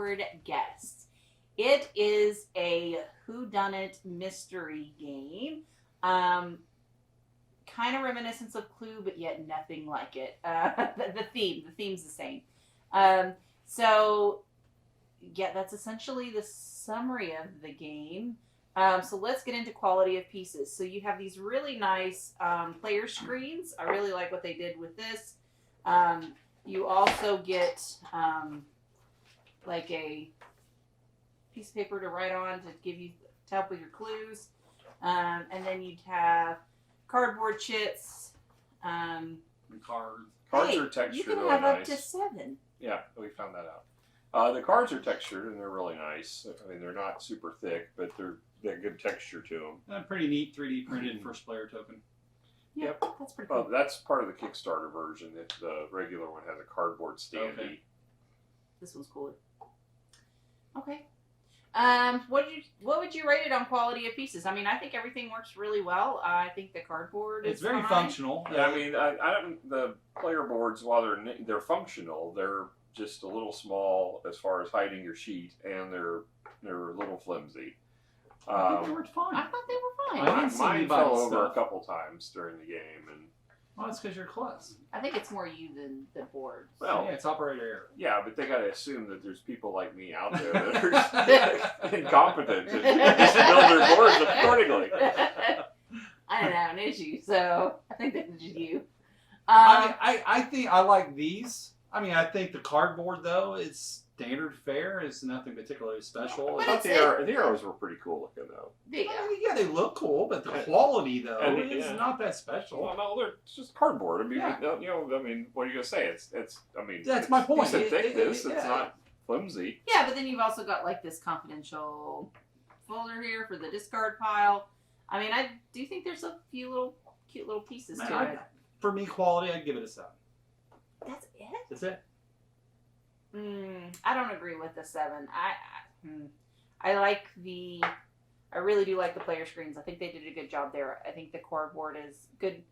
Word Guess. It is a whodunit mystery game. Kind of reminiscent of Clue, but yet nothing like it. The theme's the same. So, yeah, that's essentially the summary of the game. So let's get into quality of pieces. So you have these really nice player screens. I really like what they did with this. You also get like a piece of paper to write on to help with your clues. And then you'd have cardboard chits. Cards. Cards are textured. You can really have nice. up to 7. Yeah, we found that out. The cards are textured and they're really nice. I mean, they're not super thick, but they're good texture to them. A pretty neat 3D printed first player token. Yep, that's pretty cool. That's part of the Kickstarter version. The regular one has a cardboard standee. Okay. This one's cooler. Okay. What would you rate it on quality of pieces? I mean, I think everything works really well. I think the cardboard is It's very fine. functional. Yeah, I mean, I don't. The player boards, while they're functional, they're just a little small as far as hiding your sheet, and they're a little flimsy. I think they worked fine. I thought they were fine. I didn't see Mine anybody fell over stuff. a couple times during the game, and Well, that's because you're close. I think it's more you than the board. well, Yeah, it's operator error. yeah, but they got to assume that there's people like me out there that are incompetent and just build their boards accordingly. I don't have an issue, so I think that's just you. I think I like these. I mean, I think the cardboard, though, is standard fare. It's nothing particularly special. But I thought the arrows were pretty cool looking, though. Yeah, they look cool, but the quality, though, And, is yeah. not that special. Well, no, they're just cardboard. I mean, Yeah. you know, I mean, what are you gonna say? It's. I mean, That's it's my point. Decent It- thickness. yeah. It's not flimsy. Yeah, but then you've also got like this confidential folder here for the discard pile. I mean, I do think there's a few cute little pieces Man, to it. for me, quality, I'd give it a 7. That's it? That's it. I don't agree with the 7. I really do like the player screens. I think they did a good job there. I think the cardboard is good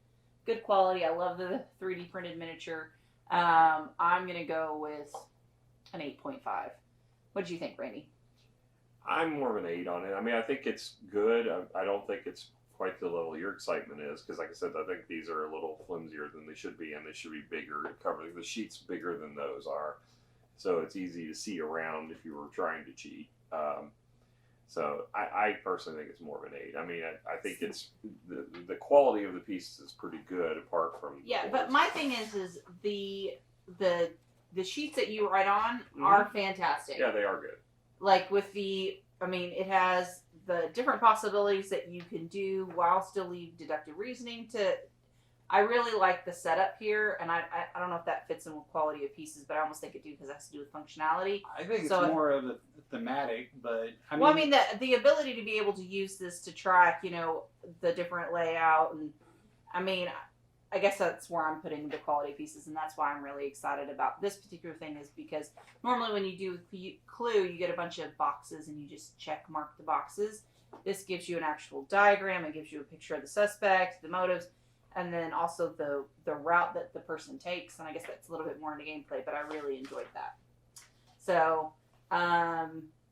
quality. I love the 3D printed miniature. I'm gonna go with an 8.5. What did you think, Randy? I'm more of an 8 on it. I mean, I think it's good. I don't think it's quite the level your excitement is, because like I said, I think these are a little flimsier than they should be, and they should be bigger to cover. The sheet's bigger than those are, so it's easy to see around if you were trying to cheat. So I personally think it's more of an 8. I mean, I think it's the quality of the piece is pretty good, apart from Yeah, but my thing is the sheets that you write on are fantastic. Yeah, they are good. Like with it has the different possibilities that you can do while still leave deductive reasoning to. I really like the setup here, and I don't know if that fits in with quality of pieces, but I almost think it do because it has to do with functionality. I think it's So more of a thematic, but I mean the ability to be able to use this to track, the different layout, and I mean, I guess that's where I'm putting the quality pieces, and that's why I'm really excited about this particular thing, is because normally when you do Clue, you get a bunch of boxes and you just check mark the boxes. This gives you an actual diagram. It gives you a picture of the suspect, the motives, and then also the route that the person takes. And I guess that's a little bit more into gameplay, but I really enjoyed that. So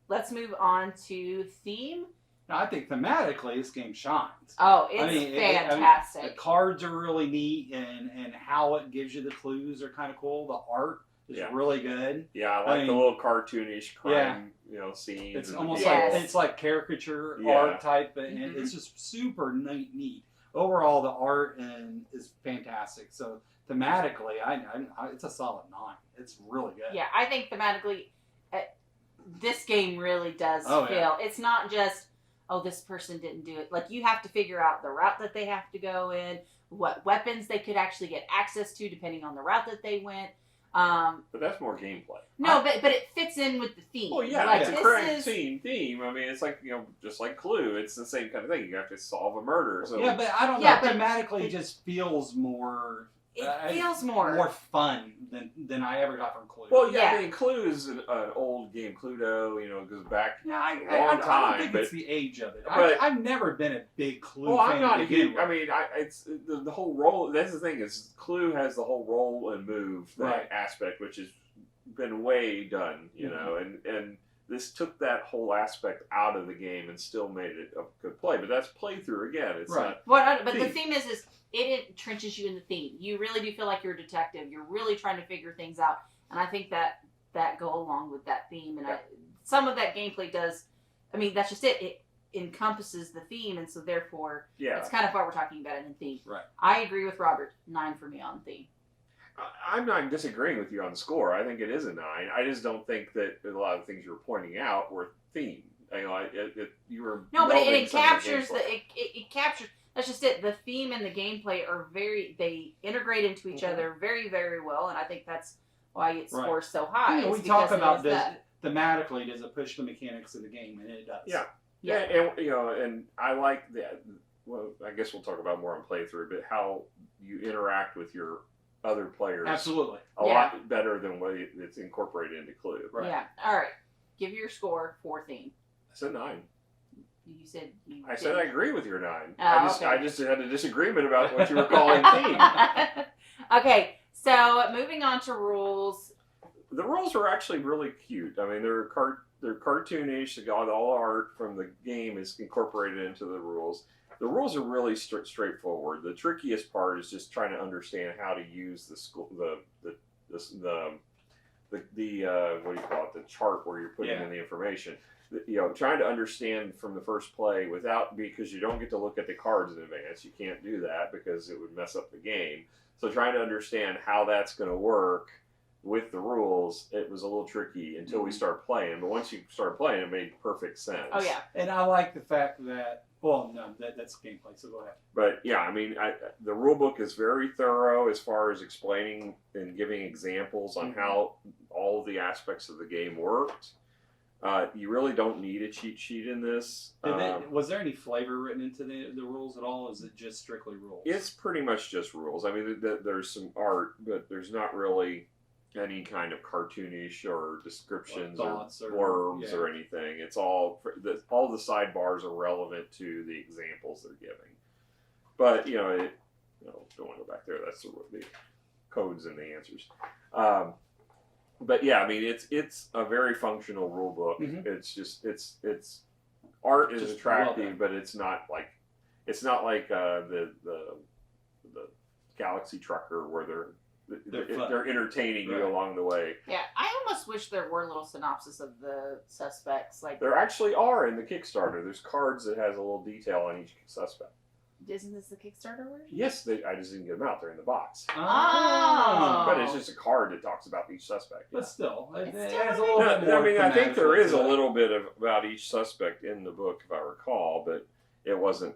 let's move on to theme. No, I think thematically this game shines. Oh, it's fantastic. The cards are really neat, and how it gives you the clues are kind of cool. The art is really good. Yeah, I like the little cartoonish crime, scenes. It's almost like caricature art type, and it's just super neat. Overall, the art is fantastic. So thematically, it's a solid 9. It's really good. Yeah, I think thematically, this game really does feel. Yeah. It's not just, this person didn't do it. Like, you have to figure out the route that they have to go in, what weapons they could actually get access to depending on the route that they went. But that's more gameplay. No, but it fits in with the theme. Well, yeah, like, it's a crime theme. I mean, it's like, just like Clue. It's the same kind of thing. You have to solve a murder. So Yeah, but I don't know. Thematically, it just feels more. It feels more fun than I ever got from Clue. Well, I mean, Clue is an old game. Cluedo, it goes back a long time. I don't think it's the age of it. I've never been a big Clue fan. I'm not a huge. with. I mean, it's the whole role. That's the thing is, Clue has the whole roll and move aspect, which is been way done, you know, and this took that whole aspect out of the game and still made it a good play. But that's playthrough again. It's Right. But the theme is it entrenches you in the theme. You really do feel like you're a detective. You're really trying to figure things out, and I think that go along with that theme. And some of that gameplay does. I mean, that's just it. It encompasses the theme, and so therefore, it's kind of what we're talking about in the theme. Right. I agree with Robert. 9 for me on theme. I'm not disagreeing with you on the score. I think it is a 9. I just don't think that a lot of the things you were pointing out were theme. You know, you were but it captures the it captures. That's just it. The theme and the gameplay are they integrate into each other very, very well, and I think that's why it scores so high. You know, we talk about this thematically. Does it push the mechanics of the game? And it does. Yeah, and you know, and I like that. Well, I guess we'll talk about more on playthrough, but how you interact with your other players, absolutely, a lot better than what it's incorporated into Clue. Right. Yeah. All right. Give your score for theme. I said 9. You said I said I agree with your 9. Oh, I just had a disagreement about what you were calling theme. Okay, so moving on to rules. The rules were actually really cute. I mean, they're cartoonish. All art from the game is incorporated into the rules. The rules are really straightforward. The trickiest part is just trying to understand how to use the what do you call it? The chart where you're putting in the information. You know, trying to understand from the first play because you don't get to look at the cards in advance. You can't do that because it would mess up the game. So trying to understand how that's going to work with the rules, it was a little tricky until we started playing. But once you started playing, it made perfect sense. Oh yeah. And I like the fact that. Well, no, that's gameplay. So go ahead. But yeah, I mean, the rule book is very thorough as far as explaining and giving examples on how all of the aspects of the game worked. You really don't need a cheat sheet in this. Was there any flavor written into the rules at all? Or is it just strictly rules? It's pretty much just rules. I mean, there's some art, but there's not really any kind of cartoonish or descriptions or blurbs or anything. It's all the sidebars are relevant to the examples they're giving. But don't want to go back there. That's the codes and the answers. But yeah, I mean, it's a very functional rule book. It's just it's art is just attractive, but it's not like the Galaxy Trucker where they're entertaining you along the way. Yeah, I almost wish there were little synopsis of the suspects. Like there actually are in the Kickstarter. There's cards that has a little detail on each suspect. Isn't this the Kickstarter version? Yes, I just didn't get them out. They're in the box. Oh. But it's just a card that talks about each suspect. But still, it still has a little bit more. I mean, I think there is a little bit about each suspect in the book, if I recall, but it wasn't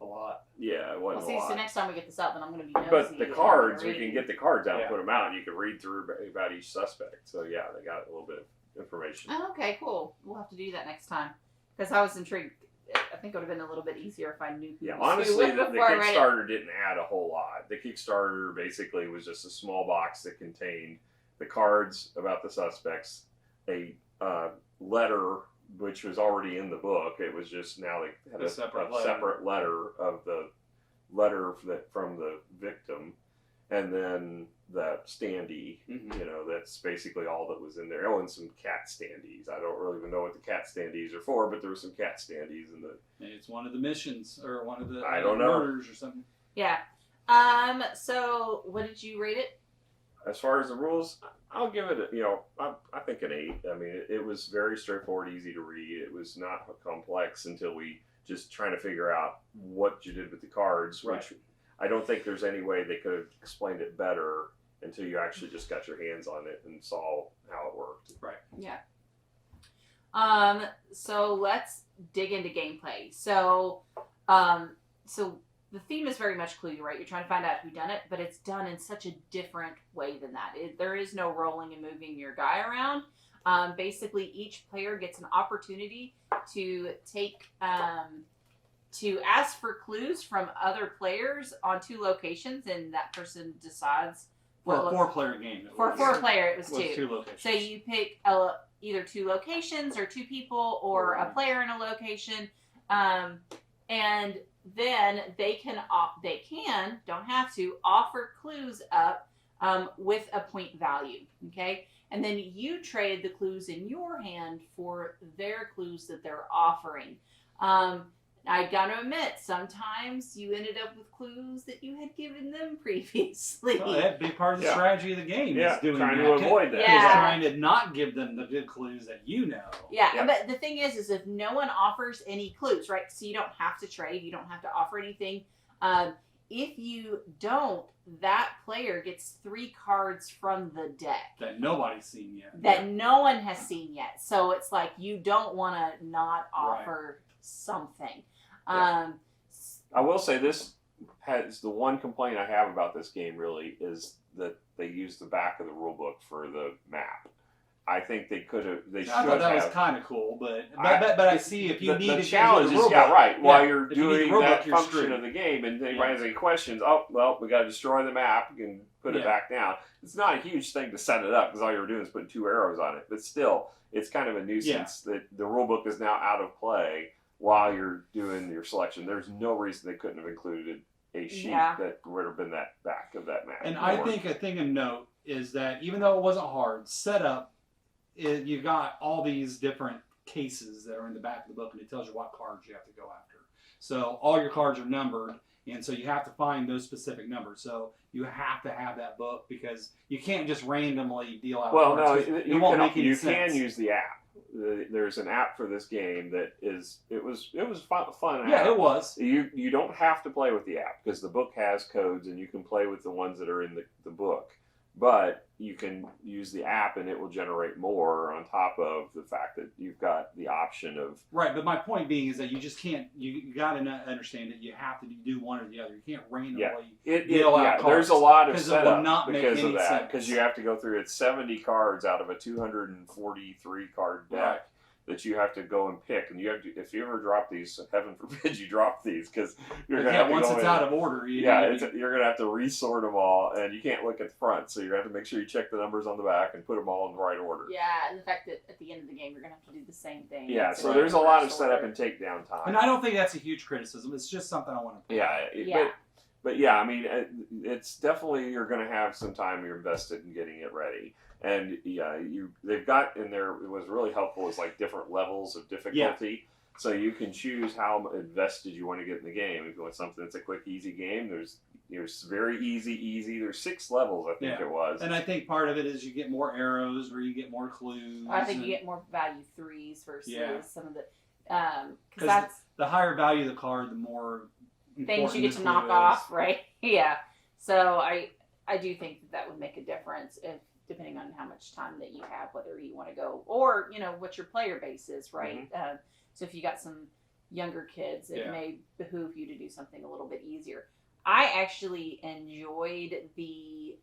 a lot. Yeah, it wasn't a lot. So next time we get this out, then I'm going to be nosy. But the cards, we can get the cards out and put them out, and you can read through about each suspect. So yeah, they got a little bit of information. Oh, okay, cool. We'll have to do that next time because I was intrigued. I think it would have been a little bit easier if I knew who. Yeah, honestly, the Kickstarter didn't add a whole lot. The Kickstarter basically was just a small box that contained the cards about the suspects, a letter which was already in the book. It was just now they had a separate letter of the letter from the victim, and then that standee. That's basically all that was in there. Oh, and some cat standees. I don't really even know what the cat standees are for, but there were some cat standees in the. Maybe it's one of the missions or one of the murders or something. Yeah. So what did you rate it? As far as the rules, I'll give it I think an 8. I mean, it was very straightforward, easy to read. It was not complex until we just trying to figure out what you did with the cards, which I don't think there's any way they could have explained it better until you actually just got your hands on it and saw how it worked. Right. Yeah. So let's dig into gameplay. So the theme is very much Clue, right? You're trying to find out who done it, but it's done in such a different way than that. There is no rolling and moving your guy around. Basically, each player gets an opportunity to to ask for clues from other players on 2 locations, and that person decides. For a 4-player game. For a 4-player, it was 2. 2 locations. So you pick either 2 locations or 2 people or a player in a location, and then they don't have to offer clues up with a point value. Okay, and then you trade the clues in your hand for their clues that they're offering. I gotta admit, sometimes you ended up with clues that you had given them previously. Well, that'd be part of the strategy of the game. Yeah, is doing trying that. to avoid that. Yeah. Is trying to not give them the good clues that you know. Yeah, but the thing is if no one offers any clues, right? So you don't have to trade, you don't have to offer anything. If you don't, that player gets 3 cards from the deck That nobody's seen yet. that no one has seen yet. So it's like you don't want to not offer something. I will say this has the one complaint I have about this game really is that they use the back of the rule book for the map. I think they could have. They should have. I thought that was kind of cool, but I see if you need the to challenge change the is rule book, right while you're if you need doing the rule that book, you're function screwed. of the game, and anybody has any questions, oh well, we got to destroy the map and put it back down. It's not a huge thing to set it up because all you're doing is putting 2 arrows on it, but still, it's kind of a nuisance that the rule book is now out of play while you're doing your selection. There's no reason they couldn't have included a sheet that would have been that back of that map. And I think a thing of note is that even though it wasn't hard, setup, you got all these different cases that are in the back of the book, and it tells you what cards you have to go after. So all your cards are numbered, and so you have to find those specific numbers. So you have to have that book because you can't just randomly deal out cards. No, you can use the app. There's an app for this game that is it was fun. Yeah, app. it was. You don't have to play with the app because the book has codes and you can play with the ones that are in the book. But you can use the app and it will generate more on top of the fact that you've got the option of... Right, but my point being is that you just can't, you got to understand that you have to do one or the other. You can't randomly deal out cards. There's a lot of because it will setup not make because of any that. sense. Because you have to go through 70 cards out of a 243 card deck. That you have to go and pick, and you have to. If you ever drop these, heaven forbid you drop these, because you're gonna have to once go it's in, out of order, you're gonna have to resort them all, and you can't look at the front, so you have to make sure you check the numbers on the back and put them all in the right order. Yeah, and the fact that at the end of the game you're gonna have to do the same thing. Yeah, so there's a lot of setup and takedown time. And I don't think that's a huge criticism. It's just something I want to. But yeah, I mean, it's definitely you're going to have some time you're invested in getting it ready. And they've got in there. It was really helpful. Is like different levels of difficulty, so you can choose how invested you want to get in the game. If you want something that's a quick, easy game, there's very easy. There's 6 levels, I think it was. And I think part of it is you get more arrows, or you get more clues. I think you get more value 3s versus some of the because that's the higher value of the card, the more things you get to knock off, right? Yeah. So I do think that would make a difference if. Depending on how much time that you have, whether you want to go or what your player base is, right? Mm-hmm. So if you got some younger kids, it may behoove you to do something a little bit easier. I actually enjoyed the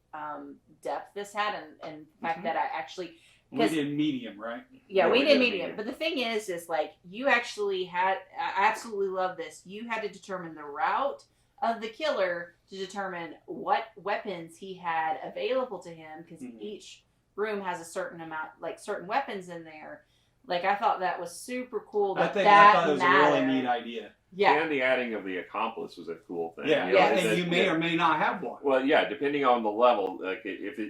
depth this had, and the fact that I actually we did medium, right? Yeah, we did medium. But the thing is like you actually had. I absolutely love this. You had to determine the route of the killer to determine what weapons he had available to him, because each room has a certain amount, like certain weapons in there. Like I thought that was super cool. I thought it was a really neat idea. Yeah, and the adding of the accomplice was a cool thing. Yeah, and you may or may not have one. Well, yeah, depending on the level. Like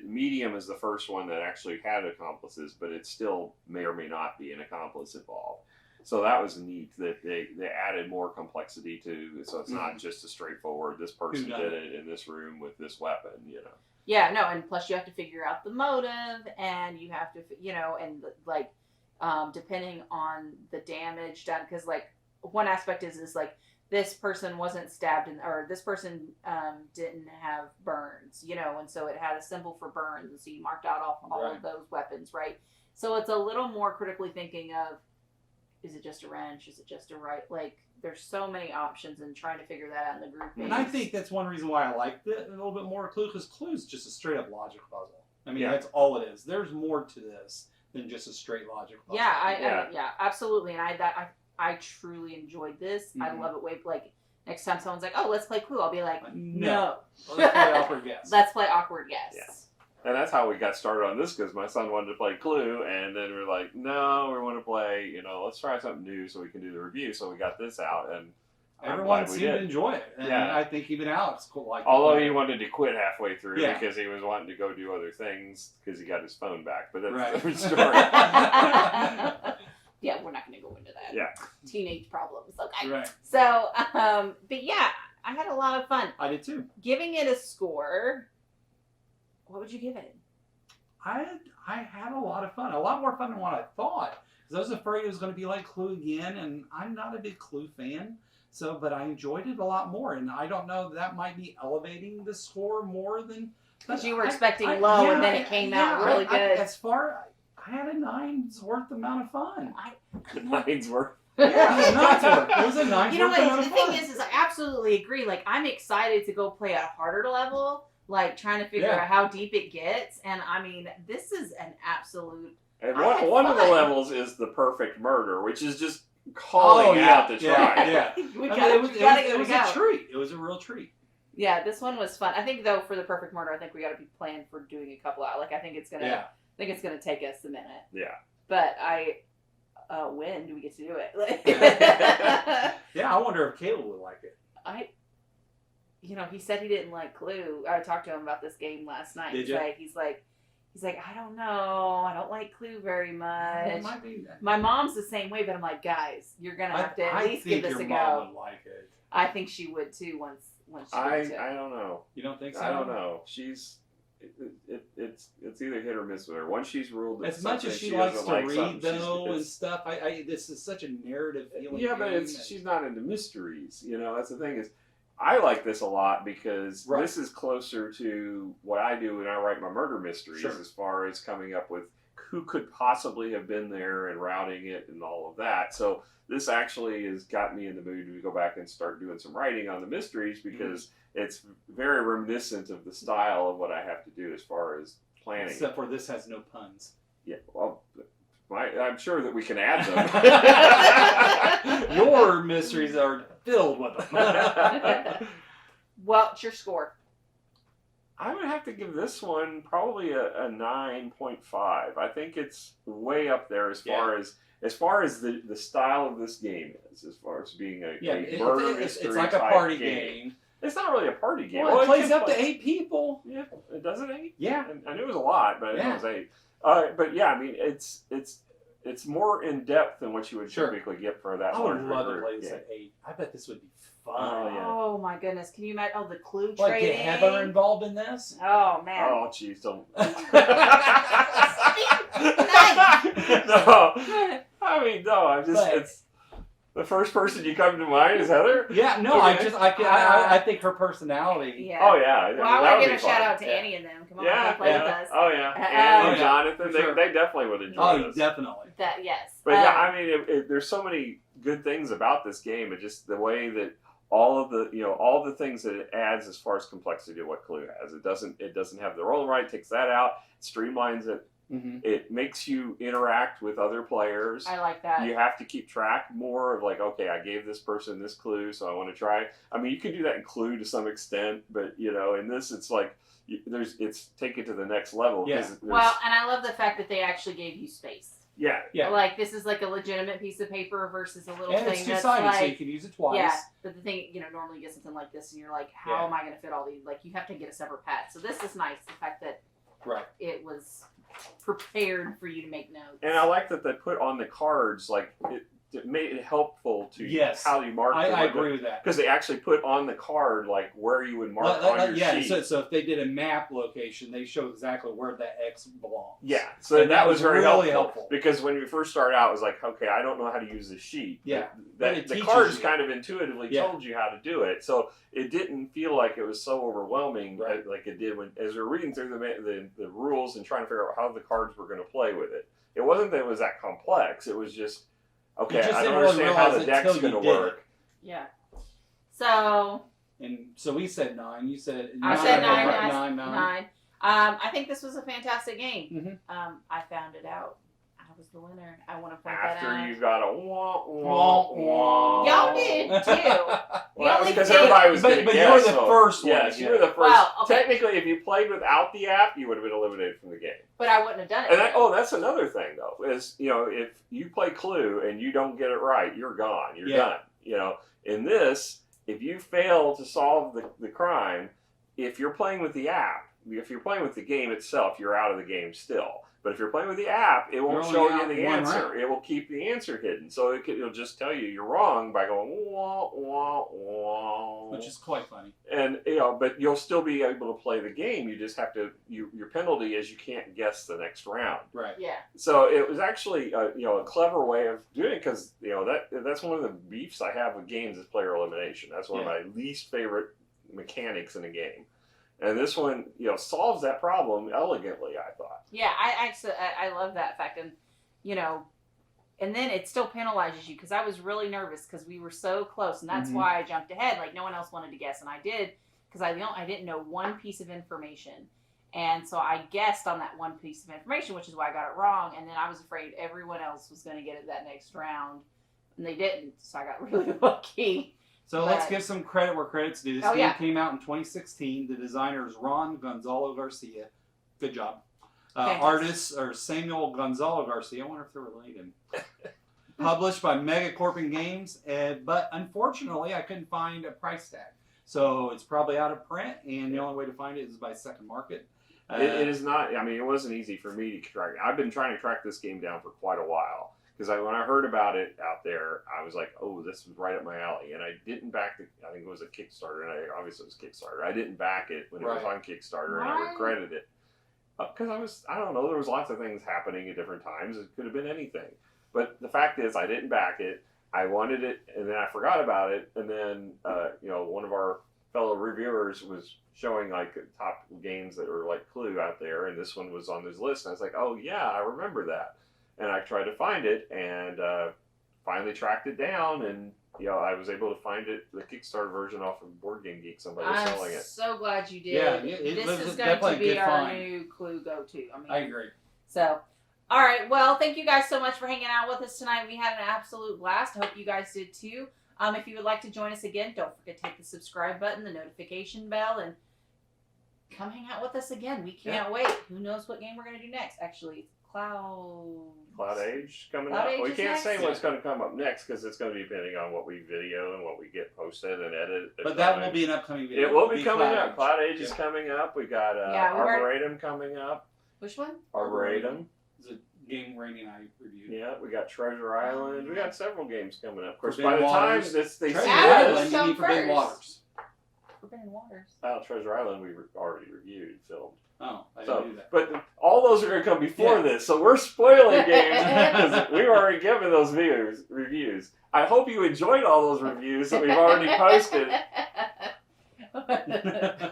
medium is the first one that actually had accomplices, but it still may or may not be an accomplice involved. So that was neat that they added more complexity to, so it's not just a straightforward, this person did it in this room with this weapon, Yeah, no, and plus you have to figure out the motive, and you have to, and like, depending on the damage done, because like one aspect is like this person wasn't stabbed or this person didn't have burns, and so it had a symbol for burns, and so you marked out all of those weapons, right? So it's a little more critically thinking of, is it just a wrench? Is it just a right? Like, there's so many options, and trying to figure that out in the group. And I think that's one reason why I liked it a little bit more. Clue, because Clue is just a straight up logic puzzle. I mean, that's all it is. There's more to this than just a straight logic puzzle. Yeah, absolutely. And I truly enjoyed this. I love it. Like next time someone's like, "Oh, let's play Clue," I'll be like, "No, let's play awkward guess." Let's play awkward guess. Yeah. And that's how we got started on this, because my son wanted to play Clue, and then we were like, no, we want to play, let's try something new so we can do the review. So we got this out, and Everyone glad we seemed to did. enjoy it, and Yeah. I think even Alex liked it. Although he wanted to quit halfway through Yeah. because he was wanting to go do other things because he got his phone back. But that's Right. a different story. Yeah, we're not going to go into that. Yeah. Teenage problems. Okay. Right. So, but yeah, I had a lot of fun. I did too. Giving it a score, what would you give it? I had a lot of fun. A lot more fun than what I thought. Because I was afraid it was going to be like Clue again, and I'm not a big Clue fan. So, but I enjoyed it a lot more, and I don't know, that might be elevating the score more than. Because you were expecting low, and then it came out really good. I had a 9's worth amount of fun. Nine's worth. Yeah, 9's worth. It was a 9's You know worth what? amount The of fun. thing is I absolutely agree. Like, I'm excited to go play a harder level, like trying to figure out how deep it gets. And I mean, this is an absolute. And I had one of the fun. levels is the perfect murder, which is just calling out to try. Yeah. We I gotta, mean, it was go. a treat. It was a real treat. Yeah, this one was fun. I think though for the perfect murder, I think we got to be planning for doing a couple out. Like I think it's gonna. Yeah. I think it's gonna take us a minute. Yeah. But when do we get to do it? Yeah, I wonder if Caleb would like it. He said he didn't like Clue. I talked to him about this game last night. Did you? He's like, I don't know. I don't like Clue very much. It might be. My mom's the same way, but I'm like, guys, you're gonna have to at least give this a your mom go. would like it. I think she would too once she I gets it. don't know. You don't think so? I don't know. She's it's either hit or miss with her. Once she's ruled that As much as something she likes doesn't to like read something, though and it's- stuff, I this is such a narrative feeling. yeah, but game she's not into mysteries. That's the thing is. I like this a lot because Right. this is closer to what I do when I write my murder mysteries, Sure. as far as coming up with who could possibly have been there and routing it and all of that. So this actually has got me in the mood to go back and start doing some writing on the mysteries because it's very reminiscent of the style of what I have to do as far as planning. Except for this has no puns. Yeah, well, I'm sure that we can add them. Your mysteries are filled with them. Well, it's your score. I would have to give this one probably a 9.5. I think it's way up there as far as the style of this game is, as far as being a murder mystery it's like a type party game. It's not really a party game. Well, it plays can up to play- 8 people. Yeah, it does it 8? Yeah. I knew it was a lot, but I knew it was 8. But yeah, I mean, it's more in depth than what you would Sure. typically get for that I would larger love to group. play this Yeah. at 8. I bet this would be fun. Oh, yeah. Oh my goodness! Can you imagine? Oh, the Clue Like trading. get Heather involved in this? Oh man! Oh, jeez, don't. Nice. No, I mean, no. I'm just. But- It's the first person you come to mind is Heather. Yeah, no, Okay. I think her personality. Yeah. Oh yeah. I mean, Well, I that want would to give be a fun. shout out to Yeah. Annie and them. Come on, Yeah, come play yeah. with us. Oh yeah. Oh, Anne and yeah, Jonathan, for sure. they definitely would enjoy Oh, this. definitely. That yes. But yeah, I mean, there's so many good things about this game. It just the way that all the things that it adds as far as complexity to what Clue has. It doesn't have the roll and write. Takes that out. Streamlines it. Mm-hmm. It makes you interact with other players. I like that. You have to keep track more of like, okay, I gave this person this clue, so I want to try. I mean, you can do that in Clue to some extent, but in this, it's like it's take it to the next level. Yeah. Well, and I love the fact that they actually gave you space. yeah. Like this is like a legitimate piece of paper versus a little And thing it's that's two-sided, like so you can use it twice. yeah. But the thing, normally you get something like this, and you're like, how Yeah. am I going to fit all these? Like you have to get a separate pad. So this is nice. The fact that Right. it was prepared for you to make notes. And I like that they put on the cards like it made it helpful to Yes. how you mark. I agree with that. because they actually put on the card like where you would mark on your sheet. So if they did a map location, they show exactly where that X belongs. Yeah, so And that was very really helpful because when we first started out, it was like, okay, I don't know how to use this sheet. Yeah. But But it the teaches cards you. kind of intuitively Yeah. told you how to do it, so it didn't feel like it was so overwhelming Right. like it did as we were reading through the rules and trying to figure out how the cards were going to play with it. It wasn't that it was that complex. It was just okay. just I didn't don't really understand how realize the it deck's till you going to did it. work. Yeah. So And so we said 9. You said I said 9. Nine. 9. I think this was a fantastic game. Mhm. I found it out. I was the winner. I want to point that After out. you got a wah wah wah. Y'all did too. Well, that was only because did- everybody was But- going to but guess. you were the so- first one Yes, to you were the first. Well, okay. Technically, if you played without the app, you would have been eliminated from the game. But I wouldn't have done it. And that's another thing though, is if you play Clue and you don't get it right, you're gone. You're Yeah. done. in this, if you fail to solve the crime, if you're playing with the app, if you're playing with the game itself, you're out of the game still. But if you're playing with the app, it won't show you the answer. Round. It will keep the answer hidden. So it'll just tell you you're wrong by going wah wah wah, which is quite funny. And but you'll still be able to play the game. You just have to. Your penalty is you can't guess the next round. Right. Yeah. So it was actually a clever way of doing it, because that's one of the beefs I have with games is player elimination. That's one of my least favorite mechanics in a game. And this one, solves that problem elegantly, I thought. Yeah, I love that fact. And, and then it still penalizes you, because I was really nervous because we were so close. And that's why I jumped ahead. Like, no one else wanted to guess. And I did, because I didn't know one piece of information. And so I guessed on that one piece of information, which is why I got it wrong. And then I was afraid everyone else was going to get it that next round. And they didn't. So I got really lucky. So let's give some credit where credit's due. This game came out in 2016. The designer is Ron Gonzalo Garcia. Good job. Artists are Samuel Gonzalo Garcia. I wonder if they're related. Published by Megacorp Games, but unfortunately I couldn't find a price tag. So it's probably out of print, and the only way to find it is by second market. It is not. I mean, it wasn't easy for me to track. I've been trying to track this game down for quite a while. Because when I heard about it out there, I was like, oh, this was right up my alley. And I didn't back I think it was a Kickstarter, and obviously it was Kickstarter. I didn't back it when it was on Kickstarter, and I regretted it. Because I don't know, there was lots of things happening at different times. It could have been anything. But the fact is, I didn't back it. I wanted it, and then I forgot about it. And then, one of our fellow reviewers was showing like top games that were like Clue out there, and this one was on his list. And I was like, oh, yeah, I remember that. And I tried to find it, and finally tracked it down, and I was able to find it, the Kickstarter version, off of Board Game Geek. Somebody was selling it. I'm so glad you did. Yeah, this is going to be our new Clue go-to. I agree. So, all right. Well, thank you guys so much for hanging out with us tonight. We had an absolute blast. I hope you guys did too. If you would like to join us again, don't forget to hit the subscribe button, the notification bell, and come hang out with us again. We can't wait. Who knows what game we're going to do next? Actually, Cloud Age coming up. We can't say what's going to come up next, because it's going to be depending on what we video and what we get posted and edit. But that will be an upcoming video. It will be coming up. Cloud Age is coming up. We got Arboretum coming up. Which one? Arboretum. It's a game Rainey and I reviewed. Yeah, we got Treasure Island. We got several games coming up. Of course, Forbidden by the time Waters. they Treasure see Island, this, you need Forbidden Waters. Forbidden Waters. Treasure Island we already reviewed, filmed. Oh, I didn't do that. But all those are going to come before this, so we're spoiling games because we've already given those reviews. I hope you enjoyed all those reviews that we've already posted.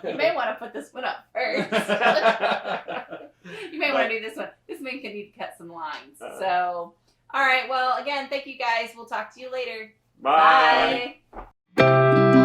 You may want to put this one up first. You may want to do this one. This man can need to cut some lines. So, all right. Well, again, thank you guys. We'll talk to you later. Bye. Bye.